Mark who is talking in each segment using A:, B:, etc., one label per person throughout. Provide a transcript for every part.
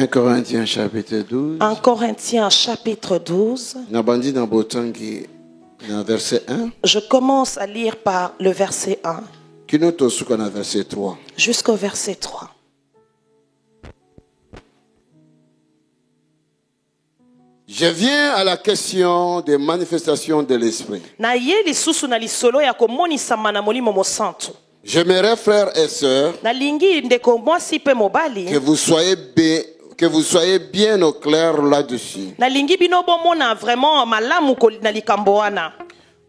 A: Corinthiens chapitre 12.
B: 1 Corinthiens chapitre 12.
A: Verset 1.
B: Je commence à lire par le verset 1
A: Verset 3.
B: jusqu'au verset 3.
A: Je viens à la question des manifestations de l'esprit. J'aimerais, frères et sœurs, que vous soyez bien au clair là-dessus.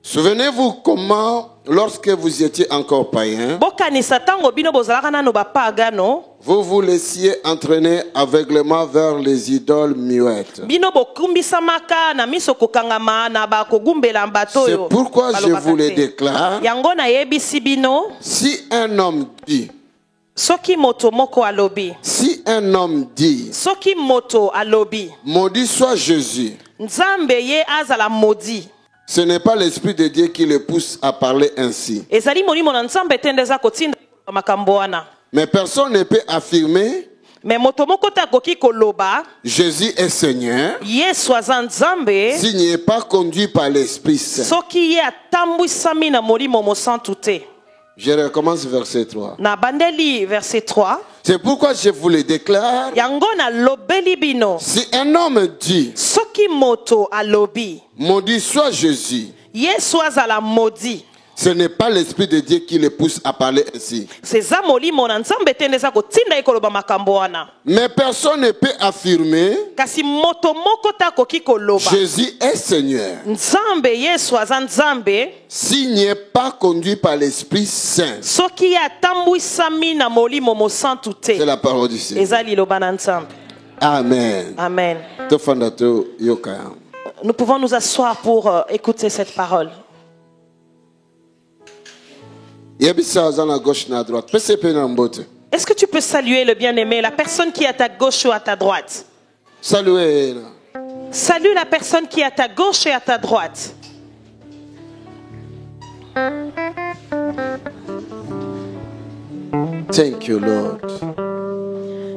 A: Souvenez-vous comment, lorsque vous étiez encore païens, vous vous laissiez entraîner aveuglément vers les idoles muettes. C'est pourquoi je vous le déclare. Si un homme dit, maudit soit Jésus, ce n'est pas l'Esprit de Dieu qui le pousse à parler ainsi. Mais personne ne peut affirmer Jésus est Seigneur s'il n'est pas conduit par l'Esprit Saint. Je recommence verset 3. C'est pourquoi je vous le déclare. Si un homme dit, maudit soit Jésus, ce n'est pas l'Esprit de Dieu qui le pousse à parler ainsi. Mais personne ne peut affirmer Jésus est Seigneur s'il n'est pas conduit par l'Esprit Saint. C'est la parole du Seigneur. Amen.
B: Amen. Nous pouvons nous asseoir pour écouter cette parole.
A: Est-ce
B: que tu peux saluer le bien-aimé, la personne qui est à ta gauche ou à ta droite?
A: Saluez.
B: Salue la personne qui est à ta gauche et à ta droite.
A: Thank you, Lord.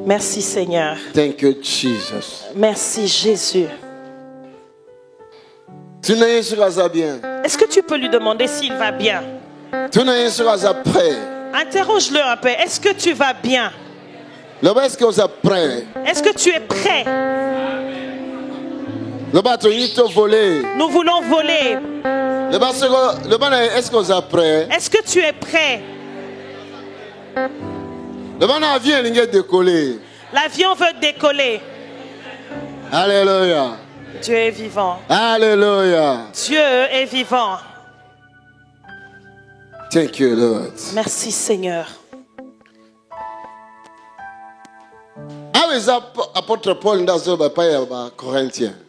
B: Merci Seigneur.
A: Thank you, Jesus.
B: Merci Jésus.
A: Est-ce
B: que tu peux lui demander s'il va bien? Interroge-le un peu. Est-ce que tu vas bien?
A: Est-ce
B: que tu es prêt?
A: Nous
B: voulons voler.
A: Est-ce
B: que tu es prêt? L'avion veut décoller.
A: Alléluia.
B: Dieu est vivant.
A: Alléluia.
B: Dieu est vivant.
A: Thank you, Lord.
B: Merci Seigneur.
A: Apôtre Paul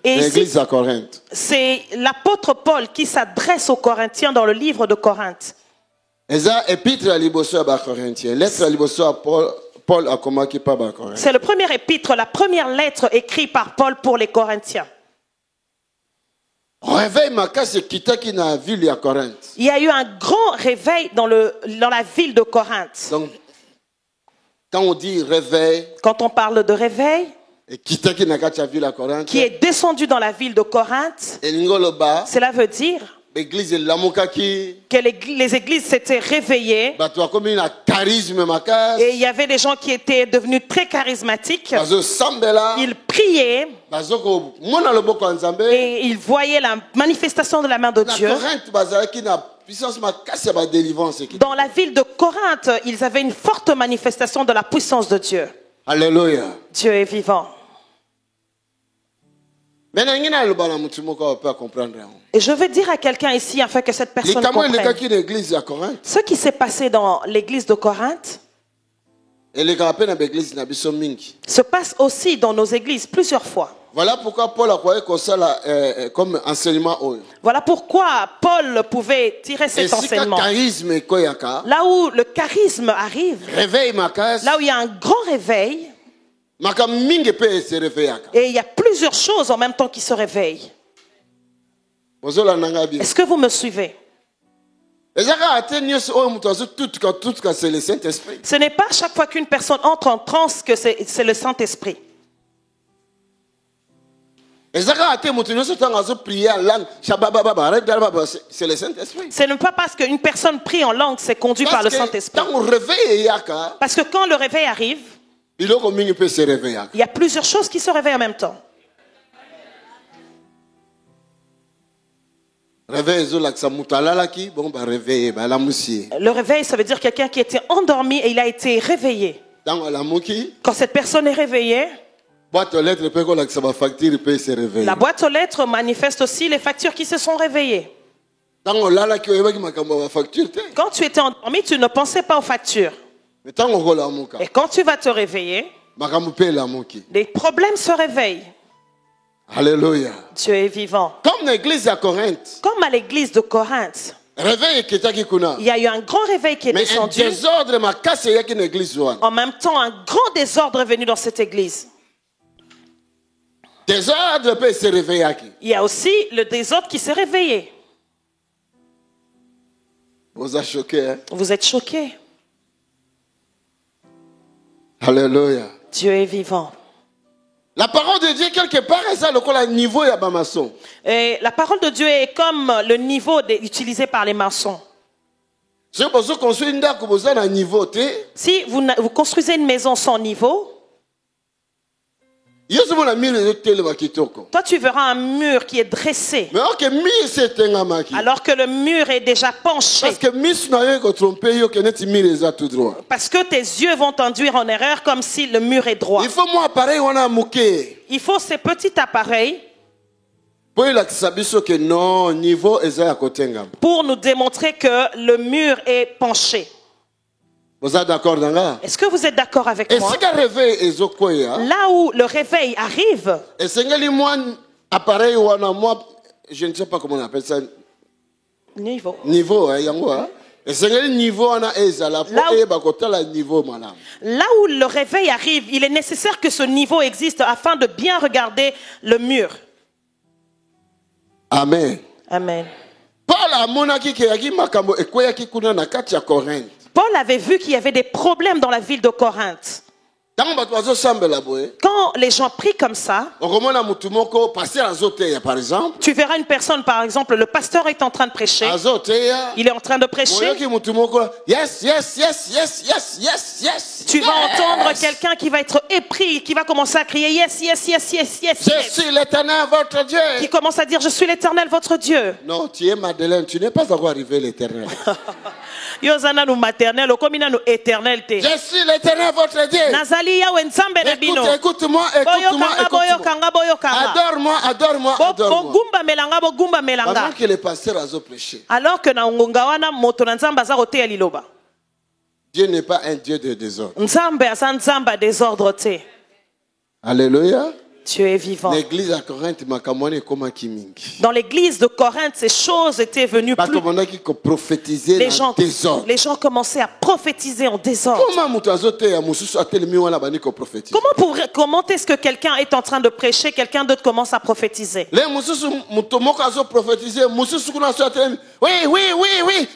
A: l'église à Corinthe.
B: C'est l'apôtre Paul qui s'adresse aux Corinthiens dans le livre de Corinthe.
A: C'est
B: le premier épître, la première lettre écrite par Paul pour les Corinthiens. Il y a eu un grand réveil dans la ville de Corinthe.
A: Donc, quand on dit réveil,
B: quand on parle de réveil, qui est descendu dans la ville de Corinthe, cela veut dire que les églises s'étaient réveillées et il y avait des gens qui étaient devenus très charismatiques. Ils priaient et ils voyaient la manifestation de la main de Dieu. Dans la ville de Corinthe, ils avaient une forte manifestation de la puissance de Dieu.
A: Alléluia.
B: Dieu est vivant. Et je veux dire à quelqu'un ici afin que cette personne comprenne. Ce qui s'est passé dans l'église de Corinthe se passe aussi dans nos églises plusieurs fois.
A: Voilà pourquoi Paul a croyé comme ça comme enseignement.
B: Voilà pourquoi Paul pouvait tirer cet enseignement. Là où le charisme arrive, là où il y a un grand réveil, et il y a plusieurs choses en même temps qui se réveillent. Est-ce que vous me suivez? Ce n'est pas chaque fois qu'une personne entre en transe que c'est le Saint-Esprit. Ce n'est pas parce qu'une personne prie en langue, c'est conduit par le Saint-Esprit. Parce que quand le réveil arrive, il y a plusieurs choses qui se réveillent en même temps.
A: Le
B: réveil, ça veut dire quelqu'un qui était endormi et il a été réveillé. Quand cette personne est réveillée, la boîte aux lettres manifeste aussi les factures qui se sont réveillées. Quand tu étais endormi, tu ne pensais pas aux factures. Et quand tu vas te réveiller, les problèmes se réveillent.
A: Alléluia.
B: Dieu est vivant.
A: Comme l'église à Corinthe.
B: Comme à l'église de Corinthe. Il y a eu un grand réveil qui est descendu. En même temps, un grand désordre est venu dans cette église. Il y a aussi le désordre qui s'est réveillé.
A: Vous êtes choqués, hein?
B: Vous êtes choqués.
A: Alléluia.
B: Dieu est vivant.
A: La parole de Dieu, quelque part, est ça le niveau de la maçon.
B: Et la parole de Dieu est comme le niveau utilisé par les maçons. Si vous construisez une maison sans niveau, toi tu verras un mur qui est dressé. Alors que le mur est déjà penché. Parce que tes yeux vont t'induire en erreur comme si le mur est droit. Il faut ces petits appareils pour nous démontrer que le mur est penché. Est-ce que vous êtes d'accord avec moi? Là où le réveil arrive,
A: je ne sais pas comment on appelle ça.
B: Niveau. Là où le réveil arrive, il est nécessaire que ce niveau existe afin de bien regarder le mur.
A: Amen.
B: Amen.
A: Paul
B: avait vu qu'il y avait des problèmes dans la ville de Corinthe. Quand les gens prient comme ça, tu verras une personne, par exemple, le pasteur est en train de prêcher. Il est en train de prêcher. Tu vas entendre quelqu'un qui va être épris, qui va commencer à crier yes, yes, yes, yes, yes.
A: Je suis l'Éternel, votre Dieu.
B: Qui commence à dire je suis l'Éternel, votre Dieu.
A: Non, tu es Madeleine, tu n'es pas encore arrivé l'Éternel.
B: Je suis
A: l'Éternel, votre Dieu. Écoute-moi, écoute-moi, écoute-moi. Adore-moi, adore-moi, adore-moi. Avant que le pasteur a prêché.
B: Alors que
A: Dieu n'est pas un Dieu de désordre.
B: Alléluia. Dieu est vivant. Dans l'église de Corinthe, ces choses étaient venues plus. Les gens commençaient à prophétiser en désordre. Comment est-ce que quelqu'un est en train de prêcher, quelqu'un d'autre commence à prophétiser?
A: Oui,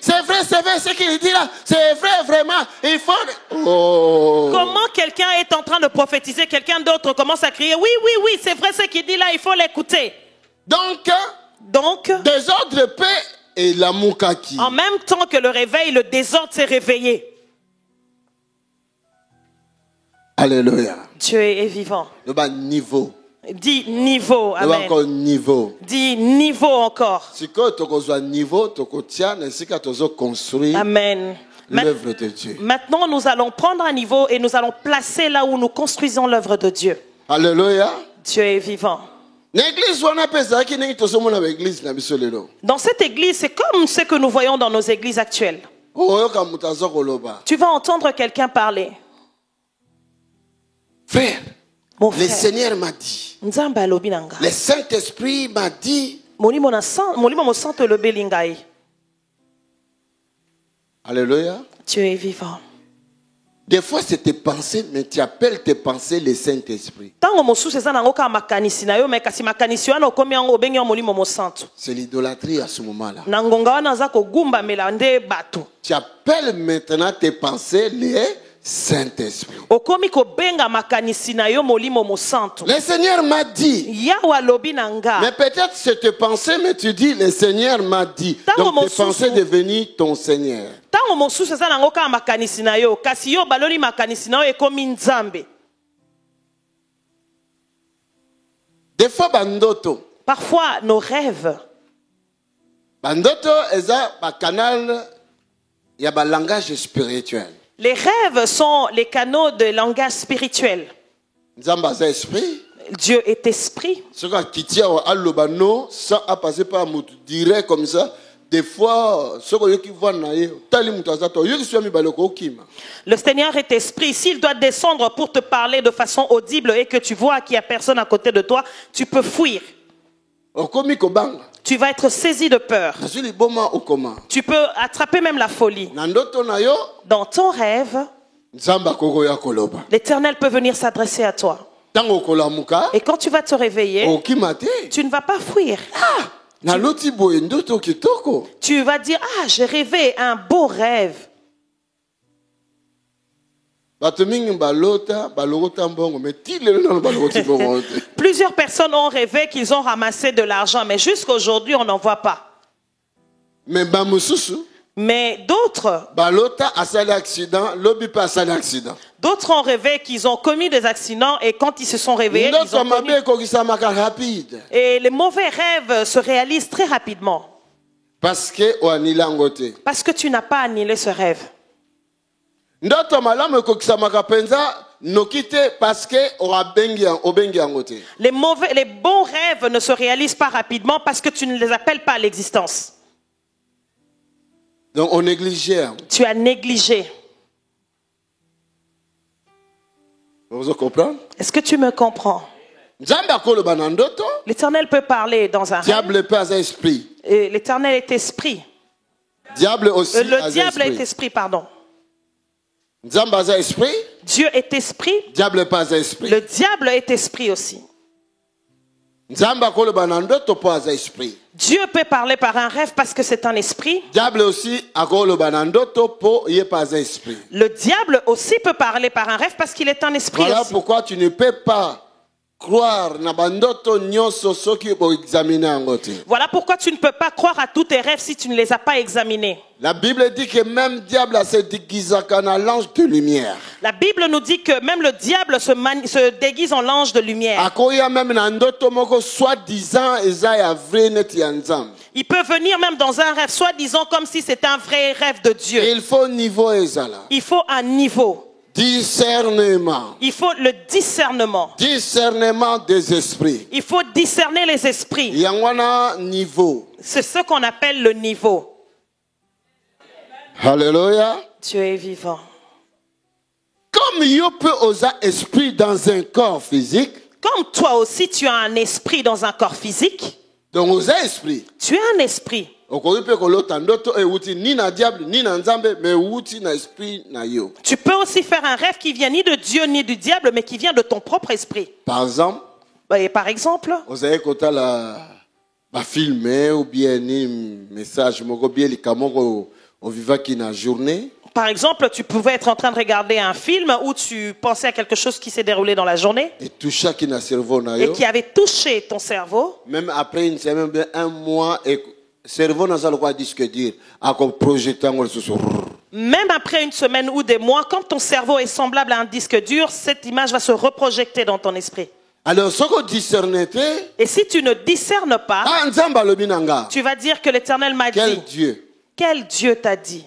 A: c'est vrai ce qu'il dit là. C'est vrai, vraiment. Il faut...
B: Comment quelqu'un est en train de prophétiser, quelqu'un d'autre commence à crier oui, c'est vrai ce qu'il dit là, il faut l'écouter.
A: Donc,
B: désordre,
A: paix et l'amour kaki.
B: En même temps que le réveil, le désordre s'est réveillé.
A: Alléluia.
B: Dieu est vivant.
A: Le niveau.
B: Dis niveau. Amen.
A: Encore niveau.
B: Dis niveau encore. Amen.
A: L'œuvre de Dieu.
B: Maintenant, nous allons prendre un niveau et nous allons placer là où nous construisons l'œuvre de Dieu.
A: Alléluia.
B: Dieu est vivant. Dans cette église, c'est comme ce que nous voyons dans nos églises actuelles. Tu vas entendre quelqu'un parler.
A: Frère. Le Seigneur m'a dit. Le Saint-Esprit m'a dit. Alléluia.
B: Dieu est vivant.
A: Des fois, c'est tes pensées, mais tu appelles tes pensées le Saint-Esprit. C'est l'idolâtrie à ce moment-là. Tu appelles maintenant tes pensées le Saint-Esprit. Le Seigneur m'a dit. Mais peut-être c'est tes pensées, mais tu dis le Seigneur m'a dit. Donc tes pensées deviennent ton Seigneur. Des fois, bandoto.
B: Parfois, nos rêves.
A: Bandoto est un canal, il y a un langage spirituel.
B: Les rêves sont les canaux de langage spirituel. Dieu est esprit.
A: Ce qui tient à l'obano, ça a passé par un direct comme ça. Des fois,
B: le Seigneur est esprit. S'il doit descendre pour te parler de façon audible et que tu vois qu'il n'y a personne à côté de toi, tu peux fuir. Tu vas être saisi de peur. Tu peux attraper même la folie. Dans ton rêve, l'Éternel peut venir s'adresser à toi. Et quand tu vas te réveiller, tu ne vas pas fuir. Tu vas dire, ah, j'ai rêvé un beau rêve. Plusieurs personnes ont rêvé qu'ils ont ramassé de l'argent, mais jusqu'à aujourd'hui, on n'en voit pas. Mais d'autres ont rêvé qu'ils ont commis des accidents et quand ils se sont réveillés, ils ont commis... Et les mauvais rêves se réalisent très rapidement.
A: Parce que
B: tu n'as pas annulé ce rêve.
A: Les
B: bons rêves ne se réalisent pas rapidement parce que tu ne les appelles pas à l'existence.
A: Donc on négligeait.
B: Tu as négligé.
A: Vous comprenez?
B: Est-ce que tu me comprends? L'Éternel peut parler dans un
A: rêve.
B: L'Éternel est esprit. Le diable est esprit, pardon. Dieu est esprit. Le diable est esprit aussi. Dieu peut parler par un rêve parce que c'est un esprit. Le diable aussi peut parler par un rêve parce qu'il est un esprit.
A: Voilà
B: aussi.
A: Pourquoi tu ne peux pas croire.
B: Voilà pourquoi tu ne peux pas croire à tous tes rêves si tu ne les as pas examinés.
A: La Bible dit que même diable se déguise en l'ange de lumière.
B: La Bible nous dit que même le diable se déguise en l'ange de lumière. Il peut venir même dans un rêve, soi-disant comme si c'était un vrai rêve de Dieu.
A: Il faut
B: un niveau.
A: Discernement.
B: Il faut le discernement.
A: Discernement des esprits.
B: Il faut discerner les esprits.
A: Il y a un niveau.
B: C'est ce qu'on appelle le niveau.
A: Alléluia.
B: Dieu est vivant.
A: Comme il peut oser esprit dans un corps physique.
B: Comme toi aussi tu as un esprit dans un corps physique.
A: Donc oser esprit.
B: Tu as un esprit. Tu peux aussi faire un rêve qui vient ni de Dieu ni du diable, mais qui vient de ton propre esprit.
A: Par exemple,
B: vous avez
A: filmé ou bien un message journée.
B: Par exemple, tu pouvais être en train de regarder un film où tu pensais à quelque chose qui s'est déroulé dans la journée
A: et qui
B: avait touché ton cerveau.
A: Même après une semaine, un mois, et cerveau n'a pas le droit de dire
B: même après une semaine ou des mois, quand ton cerveau est semblable à un disque dur, cette image va se reprojeter dans ton esprit.
A: Alors,
B: et si tu ne discernes pas, tu vas dire que l'Éternel m'a dit.
A: Quel Dieu?
B: Quel Dieu t'a dit?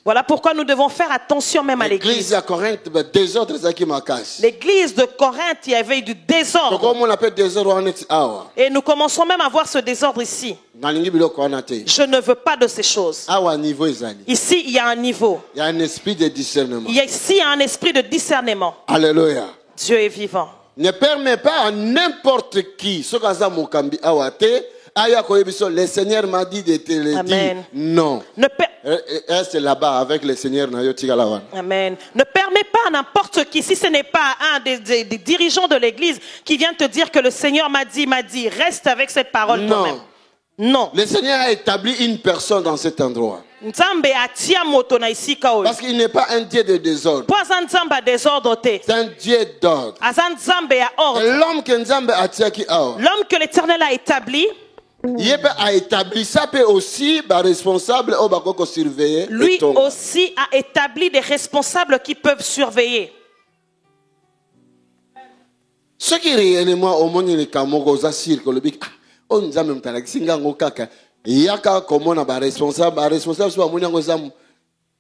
B: Voilà pourquoi nous devons faire attention même à l'église. L'église de Corinthe, il y avait eu du désordre. Et nous commençons même à voir ce désordre ici. Je ne veux pas de ces choses. Ici, il y a un niveau.
A: Il y a un esprit de discernement.
B: Ici, il y a un esprit de discernement.
A: Alléluia.
B: Dieu est vivant.
A: Ne permet pas à n'importe qui, le Seigneur m'a dit de te le dire. Non. Reste là-bas avec le Seigneur.
B: Amen. Ne permets pas à n'importe qui, si ce n'est pas un des dirigeants de l'église qui vient te dire que le Seigneur m'a dit, reste avec cette parole toi-même. Non.
A: Le Seigneur a établi une personne dans cet endroit. Parce qu'il n'est pas un Dieu de désordre. C'est un Dieu d'ordre. L'homme
B: que l'Éternel a établi,
A: ça peut aussi responsable surveiller.
B: Lui aussi a établi des responsables qui peuvent surveiller.
A: Ce qui réellement au monde les camogos assure que le bic on nous a même talaxinga ngokaka yaka comme na responsable soit munyango zam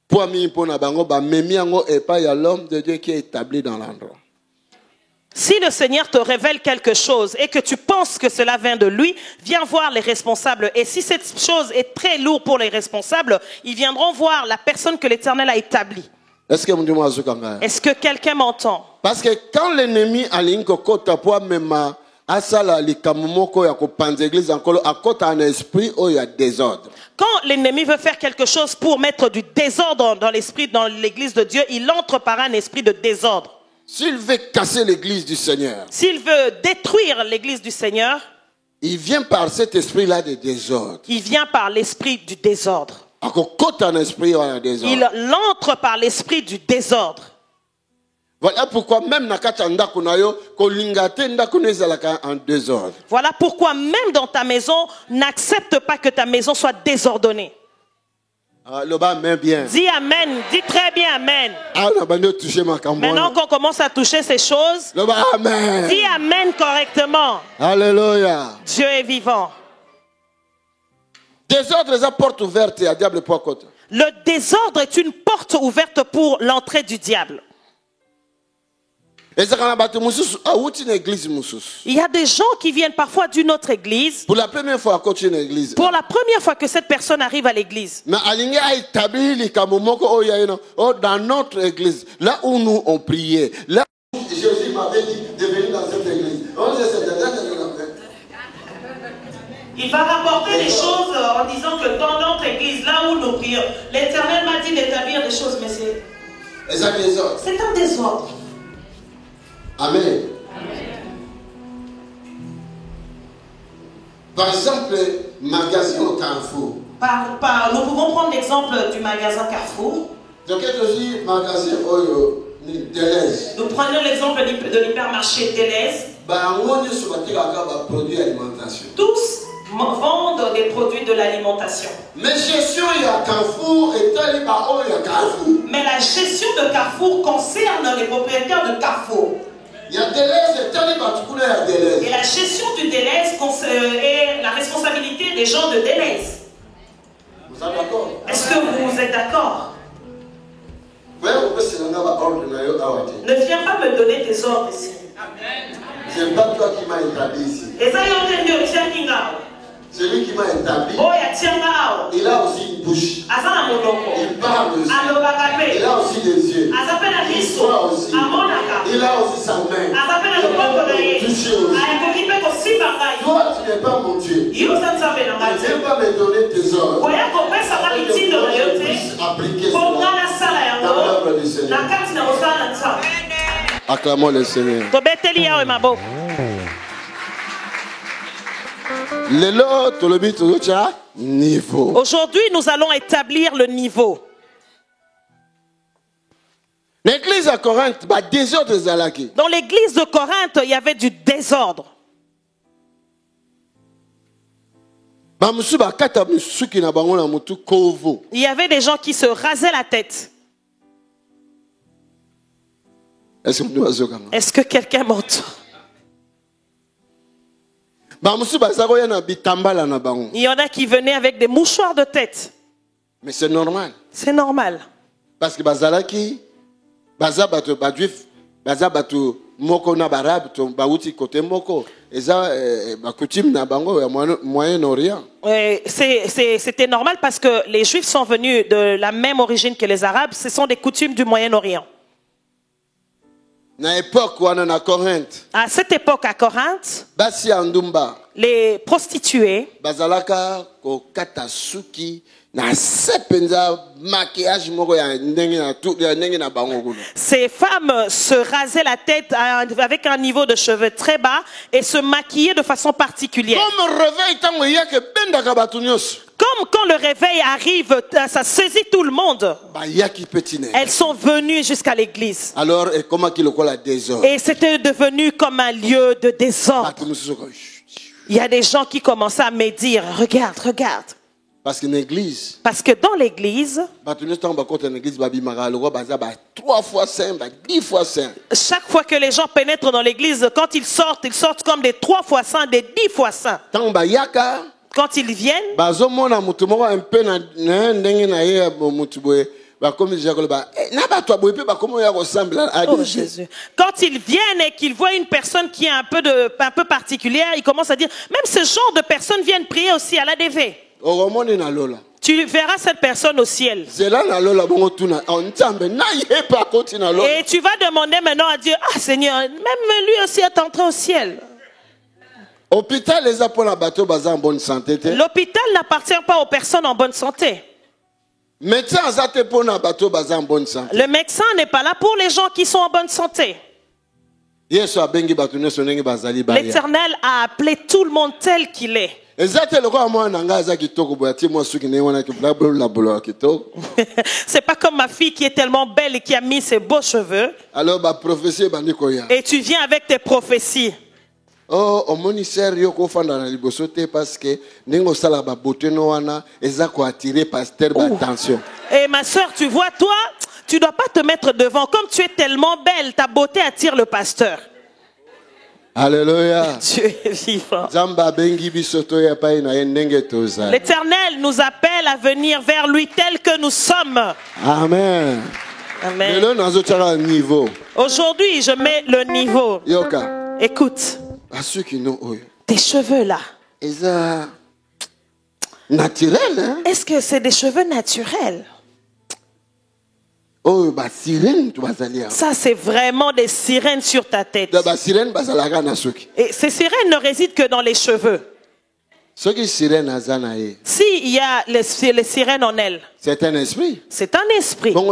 A: pour mi pona bango ba memiango et pas ya l'homme de Dieu qui est établi dans l'endroit.
B: Si le Seigneur te révèle quelque chose et que tu penses que cela vient de lui, viens voir les responsables. Et si cette chose est très lourde pour les responsables, ils viendront voir la personne que l'Éternel a établie. Est-ce que quelqu'un m'entend?
A: Parce que quand l'ennemi a l'inkokota pour même asala likamumoko ya kopanza église encore akota un esprit où il y a désordre.
B: Quand l'ennemi veut faire quelque chose pour mettre du désordre dans l'esprit dans l'église de Dieu, il entre par un esprit de désordre.
A: S'il veut casser l'église du Seigneur,
B: s'il veut détruire l'église du Seigneur,
A: il vient par cet esprit-là de désordre.
B: Il vient par l'esprit du désordre. Il entre par l'esprit du désordre.
A: Voilà pourquoi même
B: Voilà pourquoi même dans ta maison, n'accepte pas que ta maison soit désordonnée. Dis amen, dis très bien amen. Maintenant qu'on commence à toucher ces choses, dis amen correctement.
A: Alléluia.
B: Dieu est vivant.
A: Désordre est une porte ouverte à diable.
B: Le désordre est une porte ouverte pour l'entrée du diable. Il y a des gens qui viennent parfois d'une autre église.
A: Pour la première fois
B: que cette personne arrive à l'église.
A: Dans notre église, là où nous on priait, là où Jésus m'avait dit de venir dans cette église.
B: Il va rapporter des choses en disant que dans notre église, là où nous prions, l'Éternel m'a dit d'établir des choses, mais c'est un désordre.
A: Amen. Par exemple, magasin au Carrefour.
B: Nous pouvons prendre l'exemple du magasin Carrefour.
A: Nous
B: prenons l'exemple de l'hypermarché Deleuze. Tous vendent des produits de l'alimentation.
A: Mais la gestion
B: de Carrefour concerne les propriétaires de Carrefour. Et la gestion du Deleuze est la responsabilité des gens de Deleuze. Est-ce que vous êtes d'accord? Ne viens pas me donner tes ordres ici.
A: Ce n'est pas toi qui m'as établi ici. Celui qui m'a établi, il a aussi une bouche. Il parle aussi. Il a aussi des yeux. Il voit aussi. Il a aussi sa main. Il peut toucher aussi. Toi, tu n'es pas mon Dieu. Tu ne viens pas me donner tes ordres. Pour que je puisse appliquer cela dans l'œuvre du Seigneur. Acclamons le Seigneur.
B: Aujourd'hui, nous allons établir le niveau.
A: L'église à Corinthe,
B: dans l'église de Corinthe, il y avait du désordre. Il y avait des gens qui se rasaient la tête.
A: Est-ce que
B: quelqu'un m'entend? Il y en a qui venaient avec des mouchoirs de tête.
A: Mais c'est normal.
B: C'est normal.
A: Parce que moko na barab to bauti côté moko eza coutume na bango ya Moyen-Orient.
B: C'était normal parce que les Juifs sont venus de la même origine que les Arabes. Ce sont des coutumes du Moyen-Orient.
A: Na époque wana na Corinthe.
B: À cette époque à Corinthe,
A: basi andumba
B: les prostituées
A: bazalaka ko katasuki na sepenza maquillage moko ya ndenge na tout ya ndenge na bango kuno.
B: Ces femmes se rasaient la tête avec un niveau de cheveux très bas et se maquillaient de façon particulière.
A: Comme réveil tango yake bendaka batu nyos.
B: Comme quand le réveil arrive, ça saisit tout le monde. Elles sont venues jusqu'à l'église.
A: Alors, et comment qu'il le la désordre?
B: Et c'était devenu comme un lieu de désordre. Il y a des gens qui commençaient à me dire, regarde, regarde.
A: Parce que l'église.
B: Parce que dans l'église.
A: 3 fois saint, 10 fois saint.
B: Chaque fois que les gens pénètrent dans l'église, quand ils sortent comme des 3 fois saints, des 10 fois saints. Quand ils viennent,
A: oh
B: Jésus. Quand ils viennent et qu'ils voient une personne qui est un peu particulière, ils commencent à dire, même ce genre de personnes viennent prier aussi à l'ADV. Tu verras cette personne au ciel. Et tu vas demander maintenant à Dieu, ah Seigneur, même lui aussi est entré au ciel. L'hôpital n'appartient pas aux personnes en bonne santé. Le médecin n'est pas là pour les gens qui sont en bonne santé. L'Éternel a appelé tout le monde tel qu'il est. C'est pas comme ma fille qui est tellement belle et qui a mis ses beaux cheveux. Et tu viens avec tes prophéties.
A: Oh, au ministère yoko fanda na liboso te parce que ningo sala ba beauté no wana eza ko attirer pasteur ba attention.
B: Et ma sœur, tu vois, toi, tu dois pas te mettre devant. Comme tu es tellement belle, ta beauté attire le pasteur.
A: Alléluia.
B: Dieu est vivant.
A: L'Éternel
B: nous appelle à venir vers lui tel que nous sommes.
A: Amen.
B: Amen. Aujourd'hui, je mets le niveau.
A: Yoka.
B: Écoute. Tes cheveux là.
A: Naturel, hein?
B: Est-ce que c'est des cheveux naturels? Ça, c'est vraiment des sirènes sur ta tête. Et ces sirènes ne résident que dans les cheveux. S'il y a les sirènes en elles,
A: c'est un esprit.
B: C'est un esprit. Toi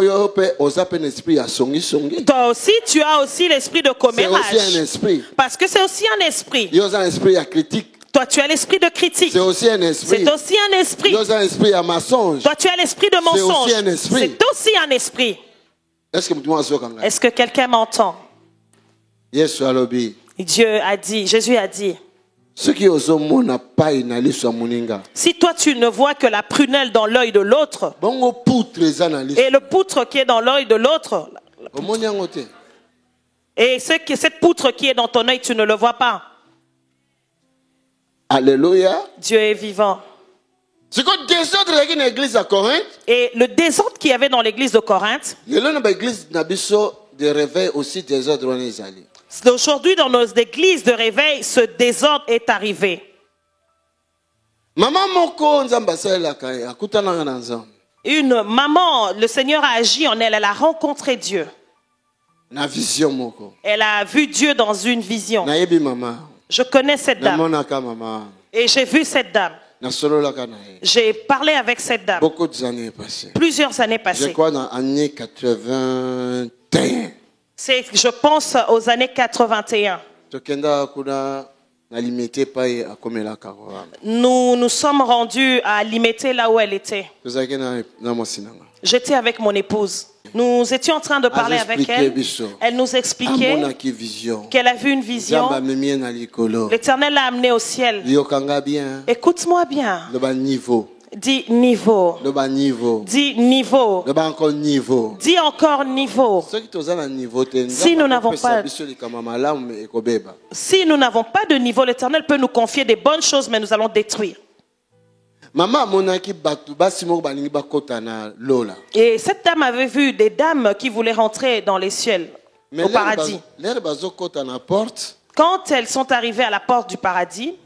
B: aussi, tu as aussi l'esprit de commérage.
A: C'est aussi un esprit.
B: Parce que c'est aussi un esprit.
A: Il y a un esprit à critique.
B: Toi, tu as l'esprit de critique.
A: C'est aussi un esprit.
B: C'est aussi un esprit.
A: Il y a un esprit à mensonge.
B: Toi, tu as l'esprit de mensonge.
A: C'est aussi un esprit.
B: C'est aussi un esprit. Est-ce que quelqu'un m'entend?
A: Yes,
B: Dieu a dit, Jésus a dit. Si toi tu ne vois que la prunelle dans l'œil de l'autre et le poutre qui est dans l'œil de l'autre et cette poutre qui est dans ton œil, tu ne le vois pas.
A: Alléluia.
B: Dieu est vivant. Et le désordre qu'il y avait dans l'église de Corinthe, aujourd'hui dans nos églises de réveil, ce désordre est arrivé. Une maman, le Seigneur a agi en elle, elle a rencontré Dieu. Elle a vu Dieu dans une vision. Je connais cette dame. Et j'ai vu cette dame. J'ai parlé avec cette dame.
A: Beaucoup d'années passées.
B: Plusieurs années passées.
A: Je crois dans les années 81.
B: Je pense aux années 81. Nous nous sommes rendus à Limité là où elle était. J'étais avec mon épouse. Nous étions en train de parler avec elle. Elle nous expliquait qu'elle a vu une vision. L'Éternel l'a amenée au ciel. Écoute-moi bien. Dis niveau.
C: Le bas niveau.
B: Dis niveau.
C: Le bas encore niveau.
B: Dis encore niveau. Si nous n'avons pas de niveau, l'Éternel peut nous confier des bonnes choses, mais nous allons détruire. Et cette dame avait vu des dames qui voulaient rentrer dans les cieux, au paradis. Quand elles sont arrivées à la porte du paradis,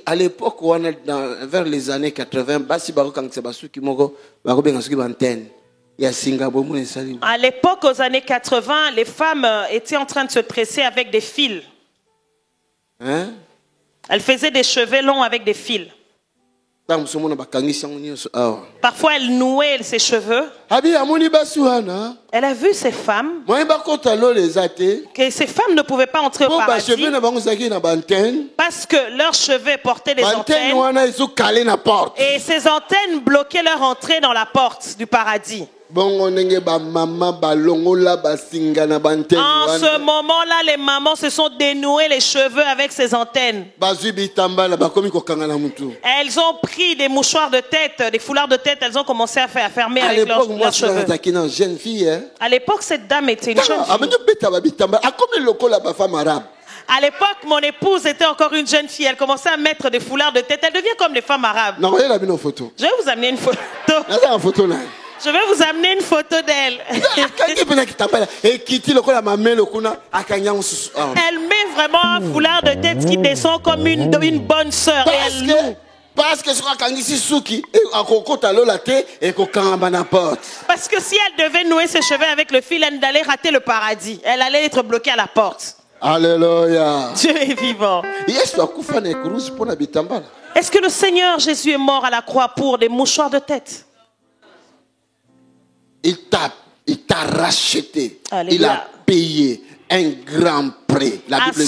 C: à l'époque, vers les années 80,
B: à l'époque, aux années 80, les femmes étaient en train de se tresser avec des fils.
C: Hein?
B: Elles faisaient des cheveux longs avec des fils. Parfois, elle nouait ses cheveux. Elle a vu ces femmes. Que ces femmes ne pouvaient pas entrer au paradis parce que leurs cheveux portaient des antennes. Et ces antennes bloquaient leur entrée dans la porte du paradis. En ce moment-là, les mamans se sont dénouées les cheveux avec ces antennes. Elles ont pris des mouchoirs de tête, des foulards de tête, elles ont commencé à fermer avec leurs cheveux. À l'époque, cette dame était une jeune fille. À l'époque, mon épouse était encore une jeune fille. Elle commençait à mettre des foulards de tête. Elle devient comme les femmes arabes. Je vais vous amener une photo. Je vais vous amener une photo d'elle. Elle met vraiment un foulard de tête qui descend comme une bonne sœur.
C: Parce que
B: si elle devait nouer ses cheveux avec le fil, elle allait rater le paradis. Elle allait être bloquée à la porte.
C: Alléluia.
B: Dieu est vivant. Est-ce que le Seigneur Jésus est mort à la croix pour des mouchoirs de tête?
C: Il t'a racheté. Alléluia. Il a payé un grand prix. La Bible dit.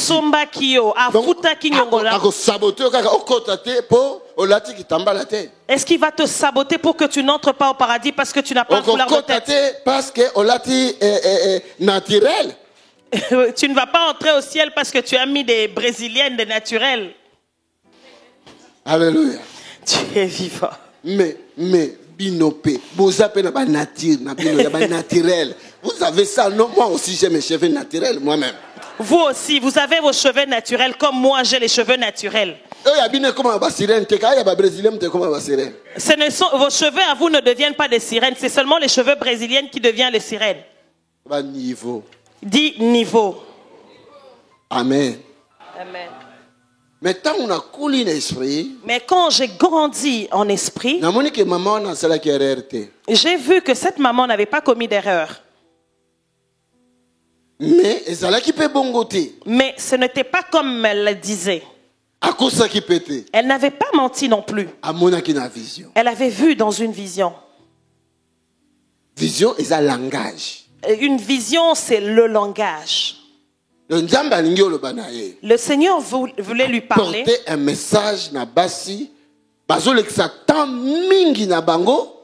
B: Est-ce qu'il va te saboter pour que tu n'entres pas au paradis parce que tu n'as pas le foulard de tête?
C: Parce que naturel.
B: Tu ne vas pas entrer au ciel parce que tu as mis des brésiliennes, des naturelles.
C: Alléluia.
B: Tu es vivant.
C: Mais binopé, vous avez naturel. Vous avez ça, non? Moi aussi j'ai mes cheveux naturels moi-même.
B: Vous aussi, vous avez vos cheveux naturels comme moi j'ai les cheveux naturels. Vos cheveux à vous ne deviennent pas des sirènes, c'est seulement les cheveux brésiliennes qui deviennent les sirènes.
C: Niveau.
B: Dis niveau.
C: Amen.
B: Amen.
C: Mais
B: quand j'ai grandi en esprit, j'ai vu que cette maman n'avait pas commis d'erreur.
C: Mais
B: ce n'était pas comme elle le disait. Elle n'avait pas menti non plus. Elle avait vu dans une vision.
C: Vision est un langage.
B: Une vision, c'est le langage. Le Seigneur voulait lui parler.
C: Porter un message na basi. Bazolekisa tant mingi na bango.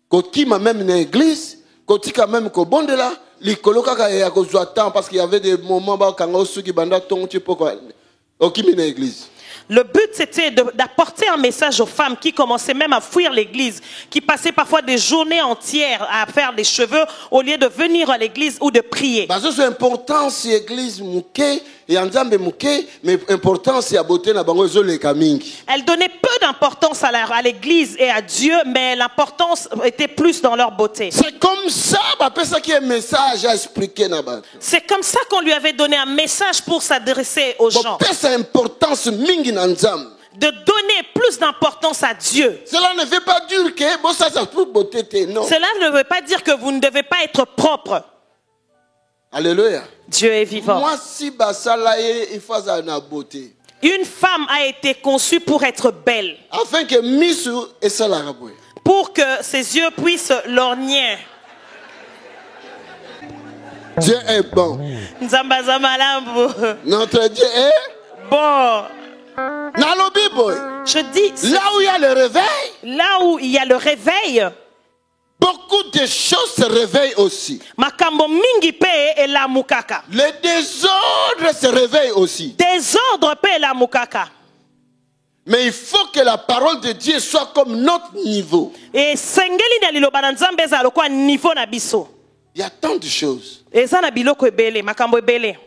C: Kokima même na église. Kotika même ko bondela. Likolo kaka ya kozwa temps parce qu'il y avait des moments ba kanga suki banda tongo tipo ko. Okimi na église.
B: Le but, c'était d'apporter un message aux femmes qui commençaient même à fuir l'église, qui passaient parfois des journées entières à faire des cheveux au lieu de venir à l'église ou de prier.
C: C'est important si l'église mais important si la beauté na bango zo leka mingi.
B: Elle donnait peu d'importance à l'église et à Dieu, mais l'importance était plus dans leur beauté.
C: C'est comme ça, qui est un message à expliquer na bato.
B: C'est comme ça qu'on lui avait donné un message pour s'adresser aux gens.
C: C'est importance mingi na nzambe.
B: De donner plus d'importance à Dieu.
C: Cela ne veut pas dire que bon ça pour beauté non.
B: Cela ne veut pas dire que vous ne devez pas être propre.
C: Alléluia.
B: Dieu est vivant.
C: Moi si basala il faut na beauté.
B: Une femme a été conçue pour être belle.
C: Afin que misu et salara boy.
B: Pour que ses yeux puissent lorgner.
C: Dieu est bon. Notre Dieu est
B: bon.
C: Je dis, là où il y a le réveil, beaucoup de choses se réveillent aussi. Le désordre se réveille aussi. Mais il faut que la parole de Dieu soit comme notre niveau.
B: Et sengeli na liloba na nzambe eza lokwa niveau na biso.
C: Il y a tant de choses.
B: Eza na biloko ebele, makambo ebele.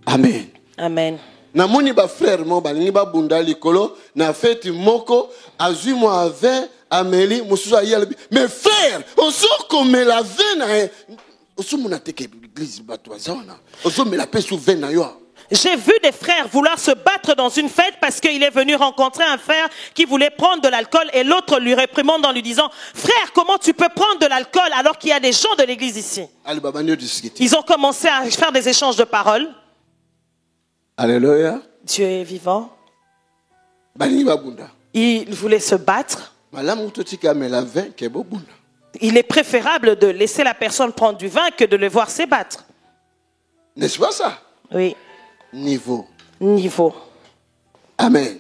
C: Amen.
B: Amen.
C: Na moni ba frère mo balingi ba bunda likolo na fête moko azui mo avec Amélie mususu ayeli. Mais frère, on sort comme la veine on sort mon ateke l'église batoazana. On sort me la paix sous veine na yo.
B: J'ai vu des frères vouloir se battre dans une fête parce qu'il est venu rencontrer un frère qui voulait prendre de l'alcool et l'autre lui réprimande en lui disant « Frère, comment tu peux prendre de l'alcool alors qu'il y a des gens de l'église ici ?» Ils ont commencé à faire des échanges de paroles.
C: Alléluia.
B: Dieu est vivant. Ils voulaient se battre. Il est préférable de laisser la personne prendre du vin que de le voir se battre.
C: N'est-ce pas ça?
B: Oui.
C: Niveau.
B: Quand
C: Amen.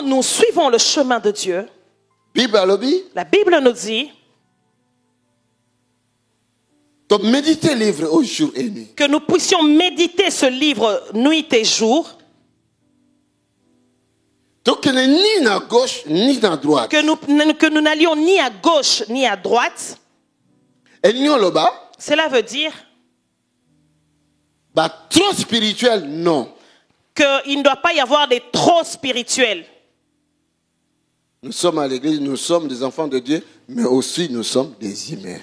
B: nous suivons le chemin de Dieu, la Bible nous dit
C: méditer le livre au jour et nuit.
B: Que nous puissions méditer ce livre nuit et jour.
C: Donc ni à gauche ni à droite.
B: Que nous n'allions ni à gauche ni à droite. Cela veut dire
C: trop spirituel, non.
B: Qu'il ne doit pas y avoir des trop spirituels.
C: Nous sommes à l'église, nous sommes des enfants de Dieu, mais aussi nous sommes des humains.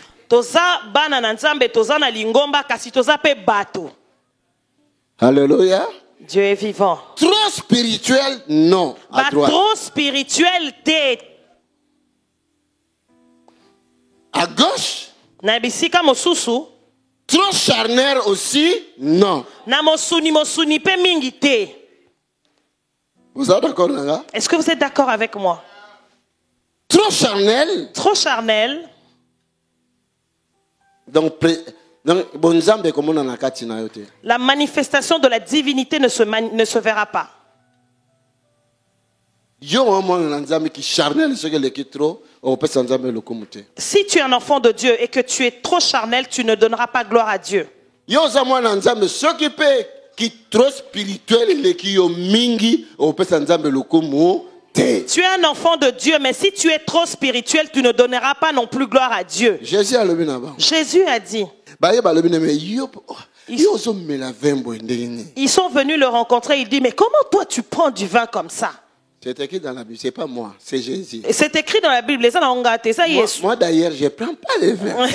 C: Alléluia.
B: Dieu est vivant.
C: Trop spirituel, non. À droite.
B: Trop spirituel, t'es.
C: À gauche.
B: Trop
C: charnel aussi, non. Vous êtes d'accord, là?
B: Est-ce que vous êtes d'accord avec moi?
C: Trop charnel.
B: Trop charnel.
C: Donc,
B: la manifestation de la divinité ne se verra pas. Si tu es un enfant de Dieu et que tu es trop charnel, tu ne donneras pas gloire à Dieu.
C: Tu es
B: un enfant de Dieu, mais si tu es trop spirituel, tu ne donneras pas non plus gloire à Dieu. Jésus a dit. Ils sont venus le rencontrer. Il dit, mais comment toi tu prends du vin comme ça?
C: C'est écrit dans la Bible, c'est pas moi, c'est Jésus.
B: C'est écrit dans la Bible.
C: Moi d'ailleurs, je ne prends pas le vin.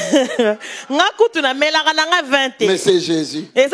C: Mais c'est Jésus. Mais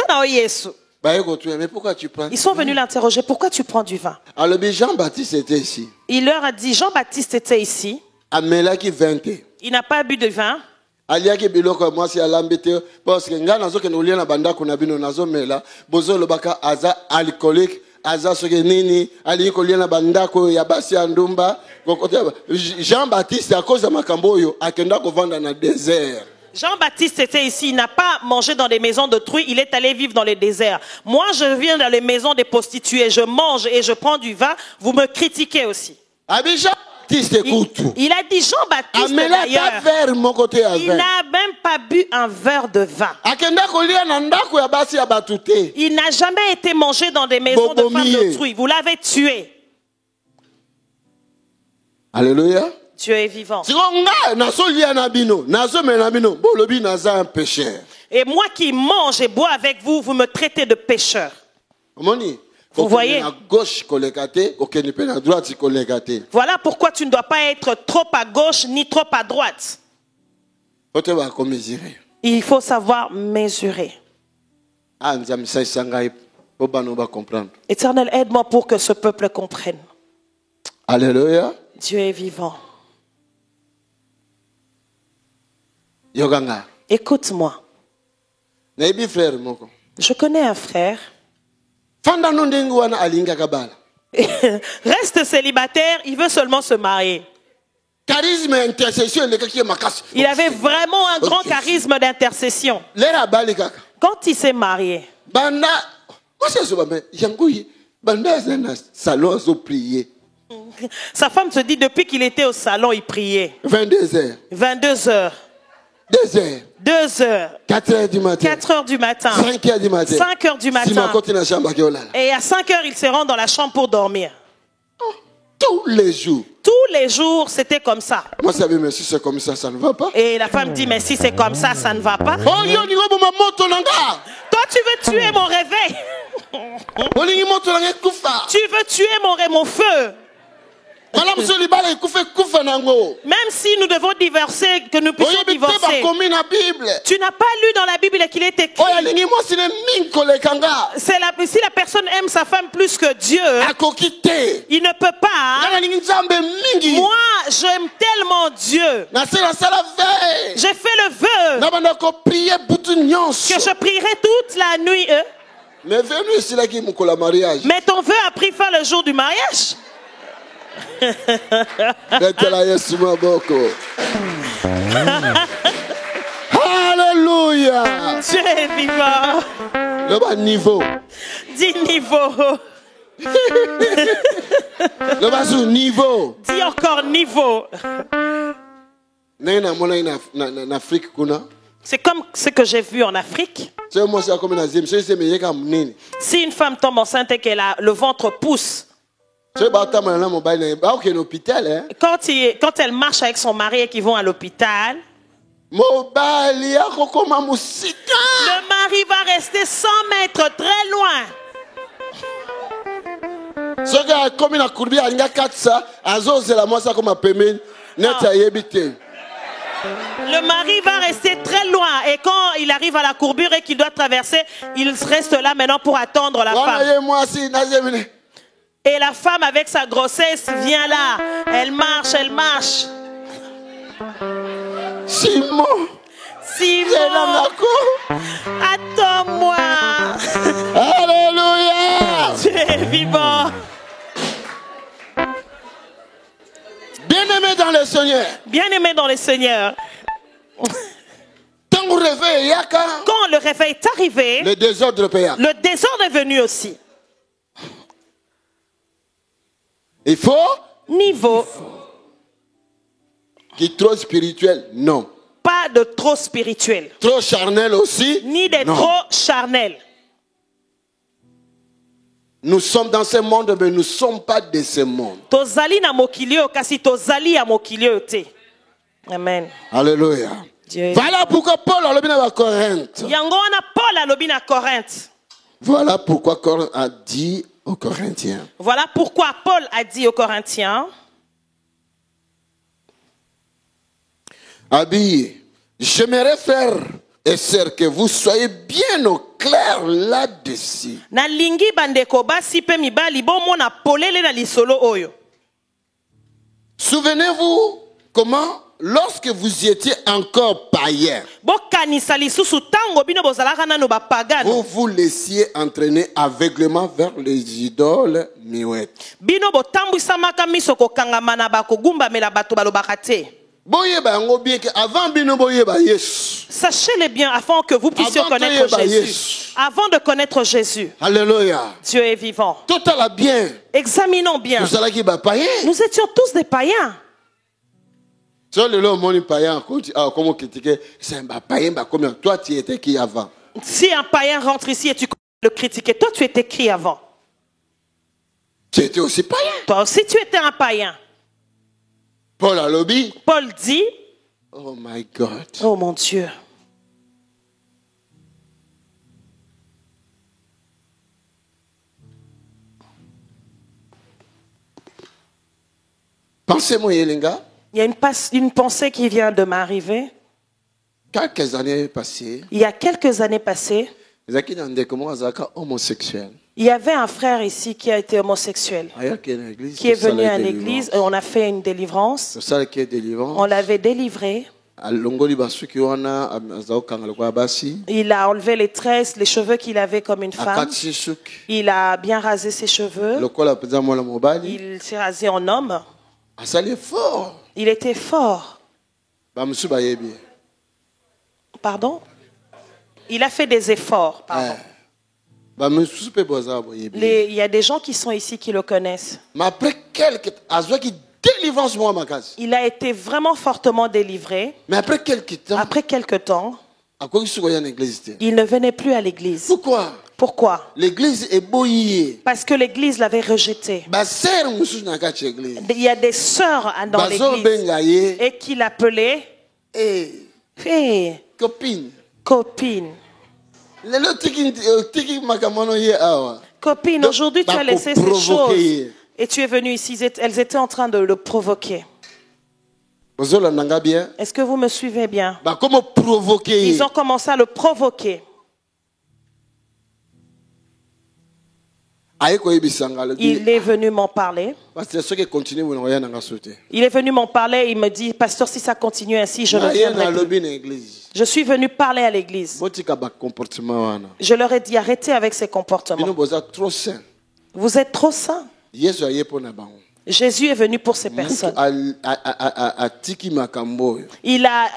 C: pourquoi tu prends?
B: Ils sont venus l'interroger, pourquoi tu prends du vin?
C: Alors Jean-Baptiste était ici.
B: Il leur a dit, Jean-Baptiste était ici. Il n'a pas bu de vin.
C: Aliaki biloko moi si alambite parce que nga nazo ke nolia na banda kuna bino nazo mela bozo lobaka aza alcoolique aza soke nini ali ko lia na banda ko ya basi andumba kokote Jean-Baptiste à cause de makambo oyo akenda ko vanda na désert.
B: Jean-Baptiste était ici, il n'a pas mangé dans des maisons de truies, il est allé vivre dans les déserts. Moi, je viens dans les maisons des prostituées, je mange et je prends du vin, vous me critiquez aussi. Il a dit Jean-Baptiste d'ailleurs, il n'a même pas bu un verre de vin. Il n'a jamais été mangé dans des maisons de femmes d'autrui. Vous l'avez tué.
C: Alléluia.
B: Dieu est vivant. Et moi qui mange et bois avec vous, vous me traitez de pécheur. Vous voyez? Voilà pourquoi tu ne dois pas être trop à gauche ni trop à droite. Il faut savoir mesurer. Éternel, aide-moi pour que ce peuple comprenne.
C: Alléluia.
B: Dieu est vivant. Écoute-moi. Je connais un frère. Reste célibataire, il veut seulement se marier. Il avait vraiment un grand charisme d'intercession. Quand il s'est marié, sa femme se dit depuis qu'il était au salon, il priait.
C: 22 heures.
B: 22 heures.
C: 2 heures.
B: 2 heures.
C: 4 heures du matin.
B: 4 heures du matin.
C: 5 heures du matin.
B: 5 heures du matin. Et à 5 heures, il se rend dans la chambre pour dormir.
C: Tous les jours.
B: Tous les jours, c'était comme ça.
C: Moi, ça veut, mais si c'est comme ça, ça ne va pas.
B: Et la femme dit, mais si c'est comme ça, ça ne va pas. Toi, tu veux tuer mon réveil. Tu veux tuer mon feu. Même si nous devons divorcer, que nous puissions divorcer. Tu n'as pas lu dans la Bible qu'il est écrit. Si la personne aime sa femme plus que Dieu, il ne peut pas. Moi, j'aime tellement Dieu. J'ai fait le vœu que je prierai toute la nuit. Mais ton vœu a pris fin le jour du mariage.
C: Alléluia.
B: Tu es vivant.
C: Le niveau.
B: Dis niveau.
C: Le bas niveau.
B: Dis encore niveau. C'est comme ce que j'ai vu en Afrique. Si une femme tombe enceinte et qu'elle a le ventre pousse, quand elle marche avec son mari et qu'ils vont à l'hôpital, le mari va rester 100 mètres très loin. Le mari va rester très loin et quand il arrive à la courbure et qu'il doit traverser, il reste là maintenant pour attendre la femme. Et la femme avec sa grossesse vient là. Elle marche, elle marche.
C: Simon.
B: Attends-moi.
C: Alléluia.
B: Tu es vivant.
C: Bien-aimé dans le Seigneur.
B: Bien-aimé dans le Seigneur.
C: Quand
B: le réveil est arrivé,
C: le désordre
B: est venu aussi.
C: Il faut
B: niveau.
C: Qui est trop spirituel, non.
B: Pas de trop spirituel.
C: Trop charnel aussi,
B: ni de
C: non.
B: Trop charnel.
C: Nous sommes dans ce monde, mais nous ne sommes pas de ce monde.
B: Tozali na mokilio kasi tozali ya mokilio te. Amen.
C: Alléluia. Voilà pourquoi Paul a lobi na Corinthe.
B: Yango wana Paul a lobi na Corinthe.
C: Voilà pourquoi Paul a dit aux Corinthiens.
B: Voilà pourquoi Paul a dit aux Corinthiens.
C: Habillés, j'aimerais faire et sœurs que vous soyez bien au clair là-dessus.
B: Na lingi bandeko basi pe mibali bomo na polele na lisolo oyo.
C: Souvenez-vous comment lorsque vous étiez encore païens, vous vous laissiez entraîner aveuglément vers les idoles muettes.
B: Sachez-le bien avant que vous puissiez connaître Jésus. Avant de connaître Jésus.
C: Alléluia.
B: Dieu est vivant.
C: Total bien.
B: Examinons bien. Nous étions tous des païens. Si un païen rentre ici et tu le critiquer, toi tu étais qui avant?
C: Tu étais aussi païen.
B: Toi aussi tu étais un païen.
C: Paul
B: dit,
C: oh my God.
B: Oh mon Dieu.
C: Pensez-moi, Yelinga.
B: Il y a une pensée qui vient de m'arriver.
C: Quelques années passées.
B: Il y a quelques années passées. Il y avait un frère ici qui a été homosexuel. Qui est venu à l'église. On a fait une délivrance. On l'avait délivré. Il a enlevé les tresses, les cheveux qu'il avait comme une femme. Il a bien rasé ses cheveux. Il s'est rasé en homme. Il était fort. Pardon? Il a fait des efforts. Pardon. Il y a des gens qui sont ici qui le connaissent.
C: Mais après délivrance moi ma case.
B: Il a été vraiment fortement délivré.
C: Mais après quelques temps,
B: il ne venait plus à l'église. Pourquoi?
C: L'église est bouillie.
B: Parce que l'église l'avait rejeté. Il y a des sœurs dans l'église et qui l'appelaient
C: copine.
B: Copine, aujourd'hui tu as laissé ces choses et tu es venu ici. Elles étaient en train de le provoquer. Est-ce que vous me suivez bien? Ils ont commencé à le provoquer. Il est venu m'en parler. Il est venu m'en parler. Il me dit, pasteur, si ça continue ainsi, je ne viendrai plus. Je suis venu parler à l'église. Je leur ai dit, arrêtez avec ces comportements. Vous êtes trop saints. Jésus est venu pour ces personnes. Il a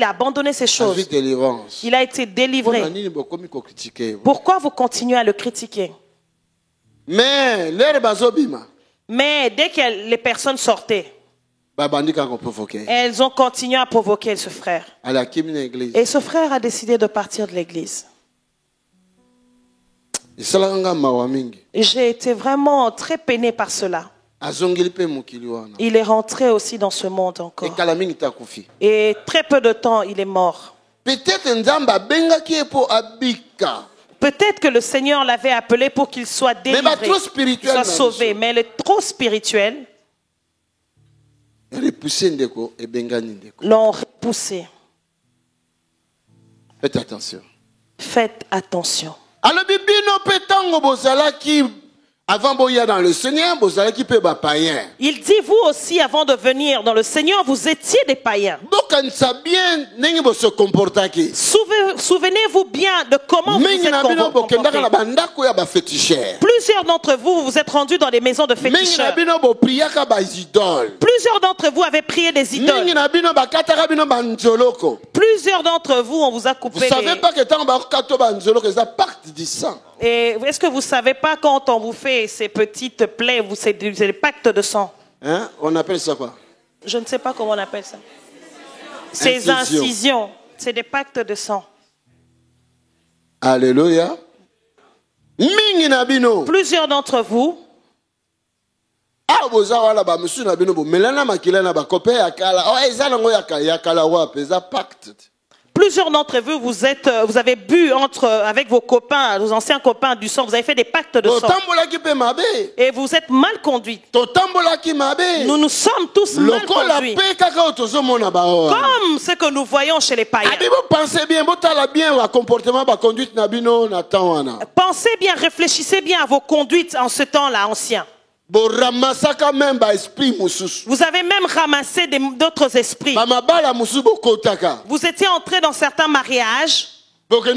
B: abandonné ces choses. Il a été délivré. Pourquoi vous continuez à le critiquer?
C: Mais
B: dès que les personnes sortaient, elles ont continué à provoquer ce frère. Et ce frère a décidé de partir de l'église. J'ai été vraiment très peiné par cela. Il est rentré aussi dans ce monde encore. Et très peu de temps, il est mort. Peut-être que le Seigneur l'avait appelé pour qu'il soit délivré, qu'il soit sauvé. Mais il est trop spirituel. L'ont repoussé.
C: Faites attention.
B: Faites attention.
C: Alors, avant de venir dans le Seigneur, vous allez qui peut être païen.
B: Il dit, vous aussi, avant de venir dans le Seigneur, vous étiez des païens. Souvenez-vous bien de comment vous êtes comportés. Plusieurs d'entre vous, vous êtes rendus dans des maisons de féticheurs. Plusieurs d'entre vous avez prié des idoles. Plusieurs d'entre vous, on vous a coupé.
C: Vous savez pas que tant que pacte du sang.
B: Et est-ce que vous ne savez pas quand on vous fait ces petites plaies, c'est des pactes de sang?
C: Hein? On appelle ça quoi?
B: Je ne sais pas comment on appelle ça. Ces incisions, c'est des pactes de sang.
C: Alléluia.
B: Plusieurs d'entre vous, plusieurs d'entre vous, vous avez bu avec vos copains, vos anciens copains du sang. Vous avez fait des pactes de sang. Et vous êtes mal conduits. Nous sommes tous mal conduits. Comme ce que nous voyons chez les païens. Pensez bien, réfléchissez bien à vos conduites en ce temps-là ancien. Vous avez même ramassé d'autres esprits. Vous étiez entré dans certains mariages. Vous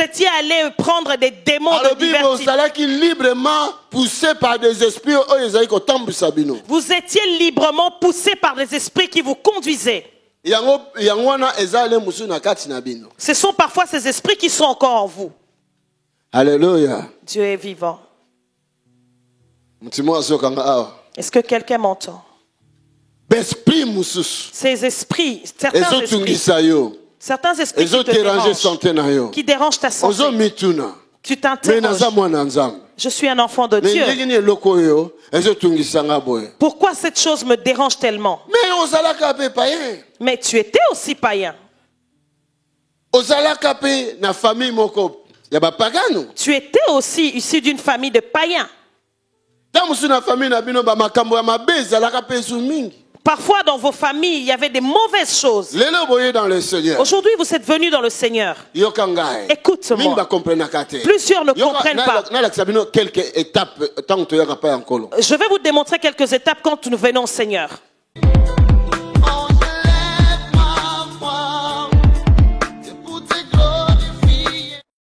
B: étiez allé prendre des démons de divertissement. Vous étiez librement poussé par des esprits qui vous conduisaient. Ce sont parfois ces esprits qui sont encore en vous.
C: Alléluia.
B: Dieu est vivant. Est-ce que quelqu'un m'entend? Ces esprits, certains esprits qui dérangent ta santé. Tu t'interroges. Je suis un enfant de Dieu. Pourquoi cette chose me dérange tellement? Mais tu étais aussi païen. Tu étais aussi issu d'une famille de païens. Parfois dans vos familles, il y avait des mauvaises choses. Aujourd'hui, vous êtes venus dans le Seigneur. Écoute-moi. Plusieurs ne comprennent pas. Je vais vous démontrer quelques étapes quand nous venons au Seigneur.